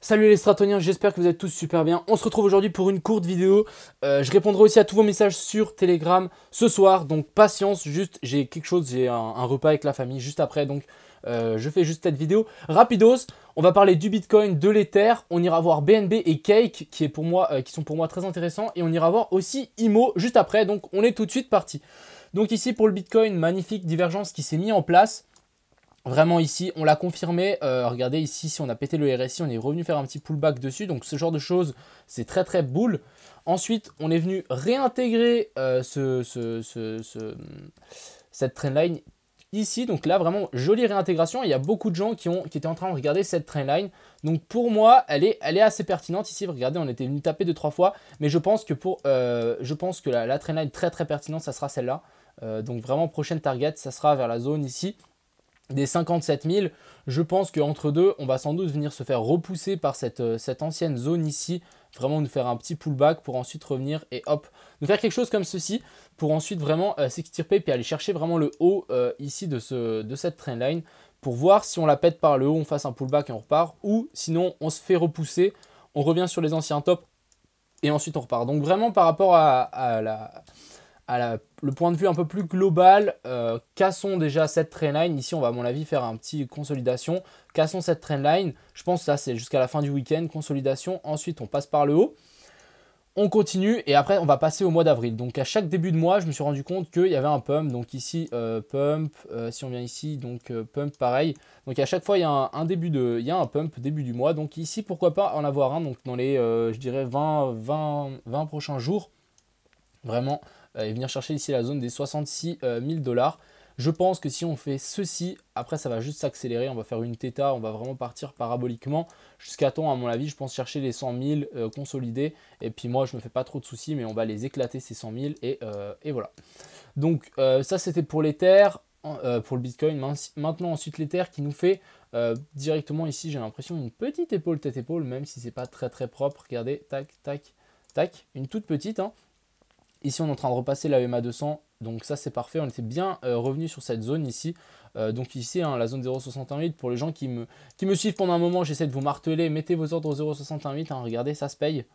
Salut les stratoniens, j'espère que vous êtes tous super bien. On se retrouve aujourd'hui pour une courte vidéo. Je répondrai aussi à tous vos messages sur Telegram ce soir. Donc patience, juste j'ai quelque chose, j'ai un repas avec la famille juste après. Donc je fais juste cette vidéo. Rapidos, on va parler du Bitcoin, de l'Ether. On ira voir BNB et Cake qui sont pour moi très intéressants. Et on ira voir aussi IMO juste après. Donc on est tout de suite parti. Donc ici pour le Bitcoin, magnifique divergence qui s'est mis en place. Vraiment ici, on l'a confirmé. Regardez ici, si on a pété le RSI, on est revenu faire un petit pullback dessus. Donc ce genre de choses, c'est très très bull. Ensuite, on est venu réintégrer cette trendline ici. Donc là, vraiment, jolie réintégration. Il y a beaucoup de gens qui étaient en train de regarder cette trendline. Donc pour moi, elle est assez pertinente ici. Regardez, on était venu taper 2-3 fois. Mais je pense que, la trendline très très pertinente, ça sera celle-là. Donc vraiment, prochaine target, ça sera vers la zone ici des 57 000. Je pense qu'entre deux, on va sans doute venir se faire repousser par cette ancienne zone ici, vraiment nous faire un petit pullback pour ensuite revenir et hop, nous faire quelque chose comme ceci pour ensuite vraiment s'extirper puis aller chercher vraiment le haut ici de cette trendline pour voir si on la pète par le haut, on fasse un pullback et on repart, ou sinon on se fait repousser, on revient sur les anciens tops et ensuite on repart. Donc vraiment par rapport le point de vue un peu plus global, cassons déjà cette trendline. Ici, on va à mon avis faire un petit consolidation. Cassons cette trendline. Je pense que là, c'est jusqu'à la fin du week-end. Consolidation. Ensuite, on passe par le haut. On continue et après, on va passer au mois d'avril. Donc, à chaque début de mois, je me suis rendu compte qu'il y avait un pump. Donc, ici, pump. Si on vient ici, donc pump pareil. Donc, à chaque fois, il y a il y a un pump début du mois. Donc, ici, pourquoi pas en avoir un. Donc, dans les, je dirais, 20 prochains jours. Vraiment, et venir chercher ici la zone des 66 000 $. Je pense que si on fait ceci, après ça va juste s'accélérer, on va faire une θ, on va vraiment partir paraboliquement jusqu'à temps, à mon avis, je pense chercher les 100 000 consolidés. Et puis moi, je me fais pas trop de soucis, mais on va les éclater ces 100 000 et voilà. Donc ça, c'était pour l'Ether, pour le Bitcoin. Maintenant, ensuite l'Ether qui nous fait directement ici, j'ai l'impression, une petite épaule tête-épaule, même si c'est pas très très propre. Regardez, tac, tac, tac, une toute petite, hein. Ici, on est en train de repasser la EMA 200, donc ça c'est parfait. On était bien revenu sur cette zone ici. Donc ici, hein, la zone 0,618, pour les gens qui me suivent pendant un moment, j'essaie de vous marteler, mettez vos ordres au 0,618, hein, regardez, ça se paye,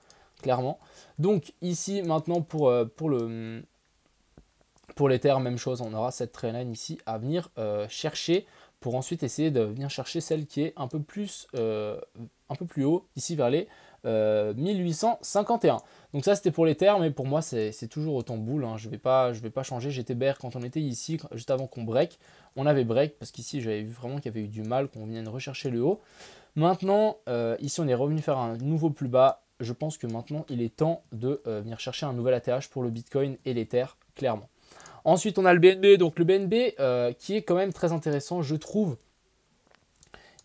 clairement. Donc ici, maintenant, pour l'Ether, même chose, on aura cette trendline ici à venir chercher pour ensuite essayer de venir chercher celle qui est un peu plus haut, ici vers les 1851. Donc ça c'était pour l'Ether, mais pour moi c'est toujours autant boule, hein. Je vais pas changer. J'étais bear quand on était ici, juste avant qu'on break. On avait break parce qu'ici j'avais vu vraiment qu'il y avait eu du mal, qu'on vienne rechercher le haut. Maintenant, ici on est revenu faire un nouveau plus bas. Je pense que maintenant il est temps de venir chercher un nouvel ATH pour le Bitcoin et l'Ether, clairement. Ensuite on a le BNB, donc le BNB qui est quand même très intéressant, je trouve.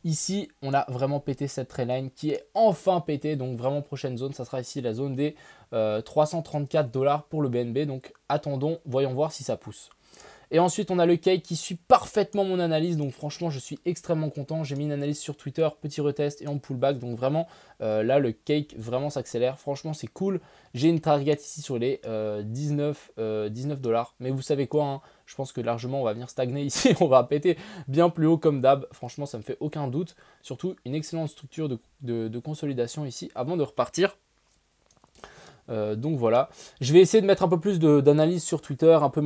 Ici, on a vraiment pété cette trendline qui est enfin pétée. Donc vraiment prochaine zone, ça sera ici la zone des 334 $ pour le BNB. Donc attendons, voyons voir si ça pousse. Et ensuite, on a le Cake qui suit parfaitement mon analyse. Donc franchement, je suis extrêmement content. J'ai mis une analyse sur Twitter, petit retest et en pullback. Donc vraiment, là, le Cake vraiment s'accélère. Franchement, c'est cool. J'ai une target ici sur les 19 $. Mais vous savez quoi, hein, je pense que largement, on va venir stagner ici. On va péter bien plus haut comme d'hab. Franchement, ça me fait aucun doute. Surtout, une excellente structure de consolidation ici avant de repartir. Donc voilà, je vais essayer de mettre un peu plus d'analyse sur Twitter, un peu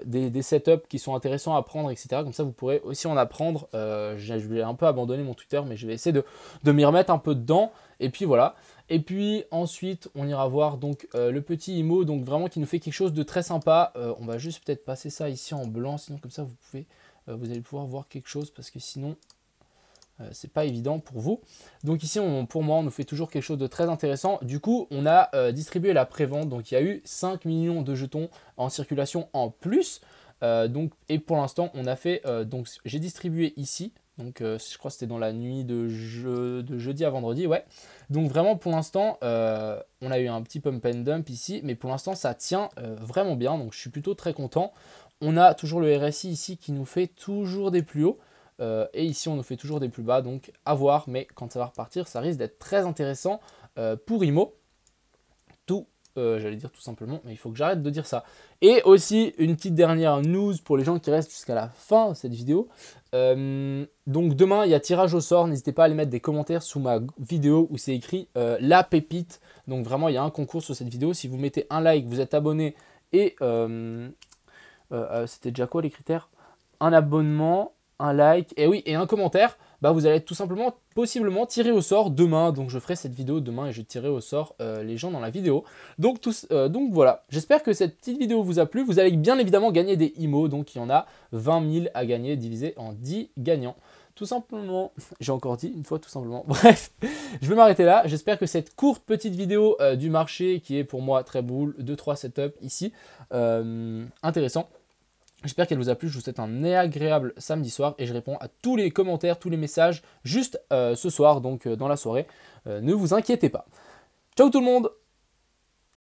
des setups qui sont intéressants à prendre, etc. Comme ça, vous pourrez aussi en apprendre. Je vais un peu abandonner mon Twitter, mais je vais essayer de m'y remettre un peu dedans. Et puis voilà. Et puis ensuite, on ira voir donc le petit IMO, donc vraiment qui nous fait quelque chose de très sympa. On va juste peut-être passer ça ici en blanc, sinon comme ça vous allez pouvoir voir quelque chose parce que sinon c'est pas évident pour vous. Donc ici, pour moi, on nous fait toujours quelque chose de très intéressant. Du coup, on a distribué la prévente. Donc il y a eu 5 millions de jetons en circulation en plus. Et pour l'instant, on a fait, donc j'ai distribué ici. Donc je crois que c'était dans la nuit de jeudi à vendredi, ouais. Donc vraiment pour l'instant, on a eu un petit pump and dump ici, mais pour l'instant ça tient vraiment bien. Donc je suis plutôt très content. On a toujours le RSI ici qui nous fait toujours des plus hauts. Et ici on nous fait toujours des plus bas, donc à voir, mais quand ça va repartir ça risque d'être très intéressant pour IMO, tout j'allais dire tout simplement, mais il faut que j'arrête de dire ça. Et aussi, une petite dernière news pour les gens qui restent jusqu'à la fin de cette vidéo. Donc demain, il y a tirage au sort. N'hésitez pas à aller mettre des commentaires sous ma vidéo où c'est écrit la pépite. Donc vraiment, il y a un concours sur cette vidéo. Si vous mettez un like, vous êtes abonné et... c'était déjà quoi les critères? Un abonnement, un like, et oui, et un commentaire, bah vous allez être tout simplement, possiblement tiré au sort demain. Donc je ferai cette vidéo demain et je tirerai au sort les gens dans la vidéo. Donc, donc voilà, j'espère que cette petite vidéo vous a plu. Vous allez bien évidemment gagner des IMO, donc il y en a 20 000 à gagner divisé en 10 gagnants. Tout simplement, j'ai encore dit une fois tout simplement. Bref, je vais m'arrêter là. J'espère que cette courte petite vidéo du marché, qui est pour moi très boule, 2-3 setups ici, intéressant. J'espère qu'elle vous a plu. Je vous souhaite un agréable samedi soir et je réponds à tous les commentaires, tous les messages juste ce soir, donc dans la soirée. Ne vous inquiétez pas. Ciao tout le monde!